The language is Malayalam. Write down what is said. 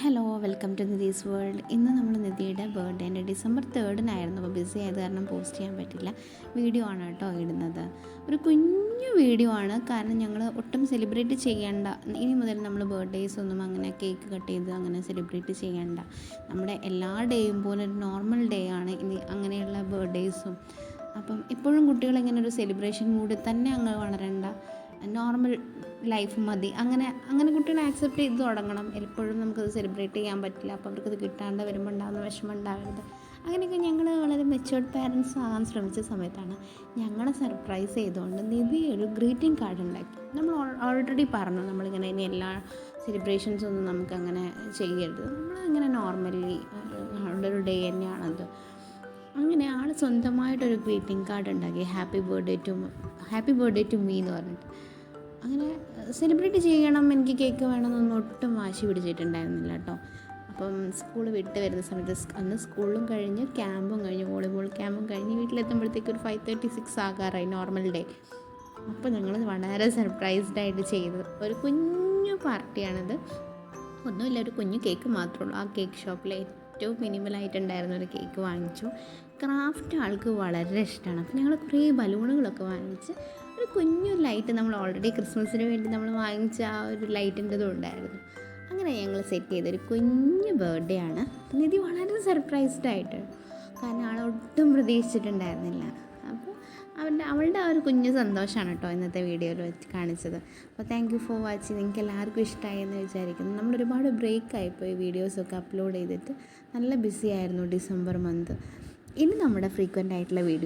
Hello, welcome to Nithi's world. ഇന്ന് നമ്മൾ നിധിയുടെ ബർത്ത്ഡേൻ്റെ ഡിസംബർ 3-നായിരുന്നു. അപ്പോൾ ബിസി ആയത് കാരണം പോസ്റ്റ് ചെയ്യാൻ പറ്റില്ല. വീഡിയോ ആണ് കേട്ടോ ഇടുന്നത്. ഒരു കുഞ്ഞു വീഡിയോ ആണ്, കാരണം ഞങ്ങൾ ഒട്ടും സെലിബ്രേറ്റ് ചെയ്യേണ്ട. ഇനി മുതൽ നമ്മൾ ബർത്ത്ഡേയ്സ് ഒന്നും അങ്ങനെ കേക്ക് കട്ട് ചെയ്ത് അങ്ങനെ സെലിബ്രേറ്റ് ചെയ്യേണ്ട. നമ്മുടെ എല്ലാ ഡേയും പോലെ ഒരു നോർമൽ ഡേ ആണ് ഇനി അങ്ങനെയുള്ള ബർത്ത്ഡേയ്സും. അപ്പം എപ്പോഴും കുട്ടികളിങ്ങനെ ഒരു സെലിബ്രേഷൻ മൂഡിൽ തന്നെ അങ്ങ് വളരണ്ട, നോർമൽ ലൈഫ് മതി. അങ്ങനെ കുട്ടികളെ ആക്സെപ്റ്റ് ചെയ്ത് തുടങ്ങണം. എപ്പോഴും നമുക്കത് സെലിബ്രേറ്റ് ചെയ്യാൻ പറ്റില്ല. അപ്പോൾ അവർക്കത് കിട്ടാണ്ട് വരുമ്പോൾ ഉണ്ടാകുന്ന വിഷമം ഉണ്ടാകരുത്. അങ്ങനെയൊക്കെ ഞങ്ങൾ വളരെ മെച്ചുവേർഡ് പാരൻസ് ആകാൻ ശ്രമിച്ച സമയത്താണ് ഞങ്ങളെ സർപ്രൈസ് ചെയ്തുകൊണ്ട് നിധി ഒരു ഗ്രീറ്റിംഗ് കാർഡ് ഉണ്ടാക്കി. നമ്മൾ ഓൾറെഡി പറഞ്ഞു നമ്മളിങ്ങനെ ഇനി എല്ലാ സെലിബ്രേഷൻസൊന്നും നമുക്കങ്ങനെ ചെയ്യരുത്, നമ്മളിങ്ങനെ നോർമലി ഒരു ഡേ തന്നെയാണത്. അങ്ങനെ ആൾ സ്വന്തമായിട്ടൊരു ഗ്രീറ്റിംഗ് കാർഡ് ഉണ്ടാക്കി, ഹാപ്പി ബർത്ത്ഡേ ടു മീ എന്ന് പറഞ്ഞിട്ട്. അങ്ങനെ സെലിബ്രേറ്റ് ചെയ്യണം, എനിക്ക് കേക്ക് വേണമെന്നൊന്നും ഒട്ടും വാശി പിടിച്ചിട്ടുണ്ടായിരുന്നില്ല കേട്ടോ. അപ്പം സ്കൂൾ വിട്ട് വരുന്ന സമയത്ത് അന്ന് സ്കൂളും കഴിഞ്ഞ് ക്യാമ്പും കഴിഞ്ഞ് വോളിബോൾ ക്യാമ്പും കഴിഞ്ഞ് വീട്ടിലെത്തുമ്പോഴത്തേക്ക് ഒരു 5:36 ആകാറായി, നോർമൽ ഡേ. അപ്പോൾ ഞങ്ങൾ വളരെ സർപ്രൈസ്ഡായിട്ട് ചെയ്തത് ഒരു കുഞ്ഞു പാർട്ടിയാണിത്. ഒന്നുമില്ല, ഒരു കുഞ്ഞു കേക്ക് മാത്രമേ ഉള്ളൂ. ആ കേക്ക് ഷോപ്പിൽ ഏറ്റവും മിനിമലായിട്ടുണ്ടായിരുന്ന ഒരു കേക്ക് വാങ്ങിച്ചു. ക്രാഫ്റ്റ് ആൾക്ക് വളരെ ഇഷ്ടമാണ്. അപ്പോൾ ഞങ്ങൾ കുറേ ബലൂണുകളൊക്കെ വാങ്ങിച്ച് ഒരു കുഞ്ഞു ലൈറ്റ്, നമ്മൾ ഓൾറെഡി ക്രിസ്മസിന് വേണ്ടി നമ്മൾ വാങ്ങിച്ച ആ ഒരു ലൈറ്റിൻ്റെതും ഉണ്ടായിരുന്നു. അങ്ങനെ ഞങ്ങൾ സെറ്റ് ചെയ്തൊരു കുഞ്ഞു ബർത്ത്ഡേ ആണ്. നിധി വളരെ സർപ്രൈസ്ഡായിട്ട്, കാരണം ആളൊട്ടും പ്രതീക്ഷിച്ചിട്ടുണ്ടായിരുന്നില്ല. അപ്പോൾ അവളുടെ ആ ഒരു കുഞ്ഞു സന്തോഷമാണ് കേട്ടോ ഇന്നത്തെ വീഡിയോയിൽ വെച്ച് കാണിച്ചത്. അപ്പോൾ താങ്ക് യു ഫോർ വാച്ചിങ്. നിങ്ങൾക്ക് എല്ലാവർക്കും ഇഷ്ടമായി എന്ന് വിചാരിക്കുന്നു. നമ്മളൊരുപാട് ബ്രേക്കായിപ്പോയി വീഡിയോസൊക്കെ അപ്ലോഡ് ചെയ്തിട്ട്. നല്ല ബിസി ആയിരുന്നു ഡിസംബർ മന്ത്. ഇനി നമ്മുടെ ഫ്രീക്വൻ്റ് ആയിട്ടുള്ള വീഡിയോ